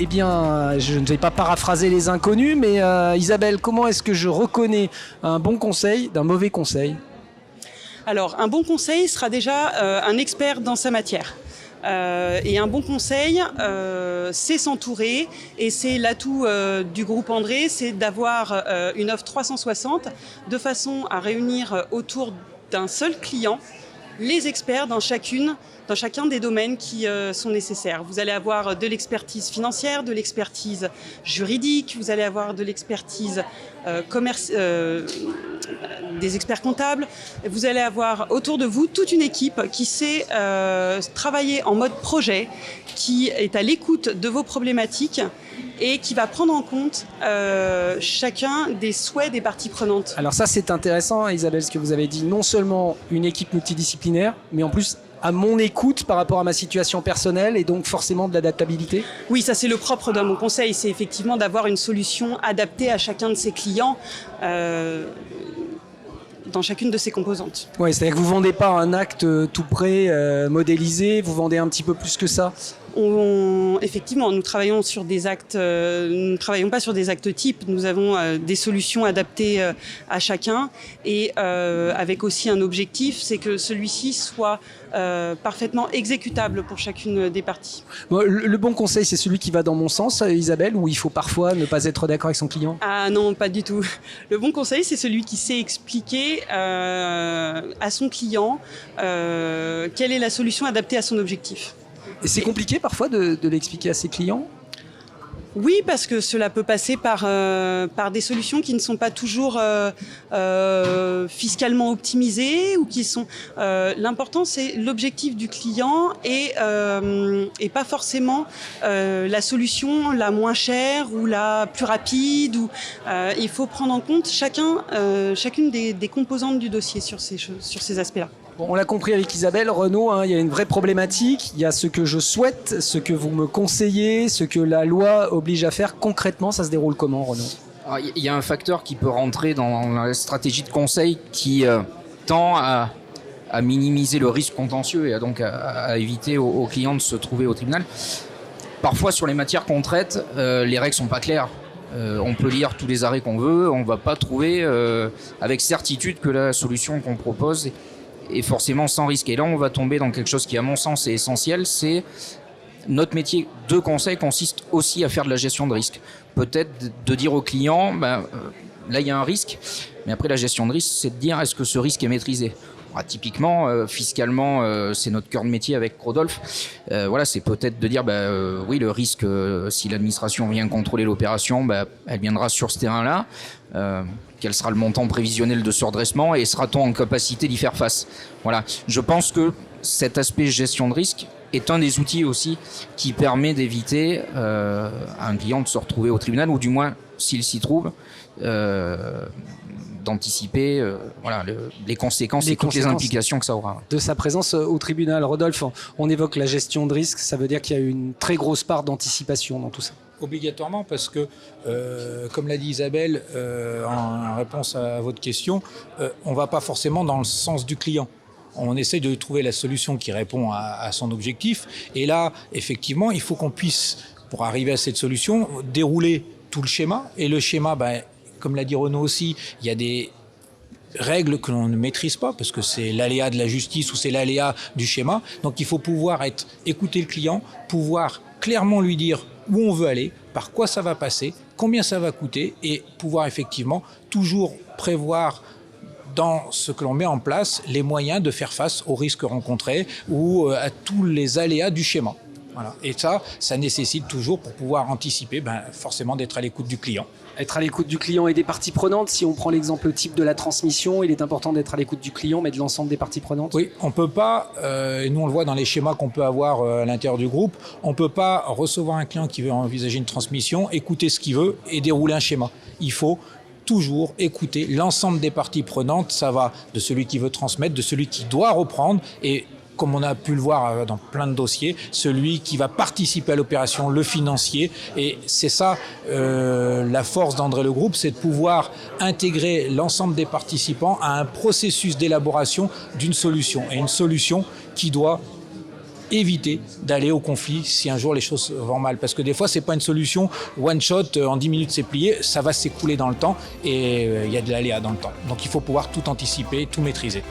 Eh bien, je ne vais pas paraphraser les inconnus, mais Isabelle, comment est-ce que je reconnais un bon conseil d'un mauvais conseil ? Alors, un bon conseil sera déjà un expert dans sa matière. Et un bon conseil, c'est s'entourer, et c'est l'atout du groupe André, c'est d'avoir une offre 360 de façon à réunir autour d'un seul client les experts dans chacun des domaines qui sont nécessaires. Vous allez avoir de l'expertise financière, de l'expertise juridique, vous allez avoir de l'expertise des experts comptables. Vous allez avoir autour de vous toute une équipe qui sait travailler en mode projet, qui est à l'écoute de vos problématiques et qui va prendre en compte chacun des souhaits des parties prenantes. Alors ça, c'est intéressant, Isabelle, ce que vous avez dit. Non seulement une équipe multidisciplinaire, mais en plus à mon écoute par rapport à ma situation personnelle et donc forcément de l'adaptabilité. Oui, ça c'est le propre d'un bon conseil, c'est effectivement d'avoir une solution adaptée à chacun de ses clients dans chacune de ses composantes. Oui, c'est-à-dire que vous ne vendez pas un acte tout prêt, modélisé, vous vendez un petit peu plus que ça. Effectivement, nous travaillons sur des actes, nous ne travaillons pas sur des actes types, nous avons des solutions adaptées à chacun et avec aussi un objectif, c'est que celui-ci soit parfaitement exécutable pour chacune des parties. Bon, le bon conseil, c'est celui qui va dans mon sens, Isabelle, ou il faut parfois ne pas être d'accord avec son client ? Ah non, pas du tout. Le bon conseil, c'est celui qui sait expliquer à son client quelle est la solution adaptée à son objectif. Et c'est compliqué parfois de l'expliquer à ses clients ? Oui, parce que cela peut passer par des solutions qui ne sont pas toujours fiscalement optimisées ou qui sont. L'important, c'est l'objectif du client et pas forcément la solution la moins chère ou la plus rapide. Il faut prendre en compte chacune des composantes du dossier sur ces aspects-là. Bon, on l'a compris avec Isabelle, Renaud, il y a une vraie problématique. Il y a ce que je souhaite, ce que vous me conseillez, ce que la loi oblige à faire. Concrètement, ça se déroule comment, Renaud ? Il y a un facteur qui peut rentrer dans la stratégie de conseil qui tend à minimiser le risque contentieux et donc à éviter aux clients de se trouver au tribunal. Parfois, sur les matières qu'on traite, les règles sont pas claires. On peut lire tous les arrêts qu'on veut, on ne va pas trouver avec certitude que la solution qu'on propose est forcément sans risque. Et là, on va tomber dans quelque chose qui, à mon sens, est essentiel, c'est notre métier de conseil consiste aussi à faire de la gestion de risque. Peut-être de dire au client, là, il y a un risque, mais après, la gestion de risque, c'est de dire, est-ce que ce risque est maîtrisé ? Typiquement, fiscalement, c'est notre cœur de métier avec Rodolphe. C'est peut-être de dire, oui, le risque, si l'administration vient contrôler l'opération, elle viendra sur ce terrain-là. Quel sera le montant prévisionnel de ce redressement et sera-t-on en capacité d'y faire face ? Voilà. Je pense que cet aspect gestion de risque est un des outils aussi qui permet d'éviter à un client de se retrouver au tribunal ou du moins, s'il s'y trouve, d'anticiper les conséquences et toutes les implications que ça aura. De sa présence au tribunal. Rodolphe, on évoque la gestion de risque, ça veut dire qu'il y a une très grosse part d'anticipation dans tout ça. Obligatoirement, parce que, comme l'a dit Isabelle, en réponse à votre question, on ne va pas forcément dans le sens du client. On essaye de trouver la solution qui répond à son objectif. Et là, effectivement, il faut qu'on puisse, pour arriver à cette solution, dérouler tout le schéma. Et le schéma, comme l'a dit Renaud aussi, il y a des règles que l'on ne maîtrise pas parce que c'est l'aléa de la justice ou c'est l'aléa du schéma. Donc il faut pouvoir écouter le client, pouvoir clairement lui dire où on veut aller, par quoi ça va passer, combien ça va coûter et pouvoir effectivement toujours prévoir dans ce que l'on met en place les moyens de faire face aux risques rencontrés ou à tous les aléas du schéma. Voilà. Et ça nécessite toujours, pour pouvoir anticiper, forcément d'être à l'écoute du client. Être à l'écoute du client et des parties prenantes. Si on prend l'exemple type de la transmission, il est important d'être à l'écoute du client, mais de l'ensemble des parties prenantes. Oui, on ne peut pas, et nous on le voit dans les schémas qu'on peut avoir à l'intérieur du groupe, on ne peut pas recevoir un client qui veut envisager une transmission, écouter ce qu'il veut et dérouler un schéma. Il faut toujours écouter l'ensemble des parties prenantes. Ça va de celui qui veut transmettre, de celui qui doit reprendre et comme on a pu le voir dans plein de dossiers, celui qui va participer à l'opération, le financier. Et c'est ça la force d'André Le Groupe, c'est de pouvoir intégrer l'ensemble des participants à un processus d'élaboration d'une solution. Et une solution qui doit éviter d'aller au conflit si un jour les choses vont mal. Parce que des fois, c'est pas une solution one shot, en 10 minutes c'est plié, ça va s'écouler dans le temps et il y a de l'aléa dans le temps. Donc il faut pouvoir tout anticiper, tout maîtriser.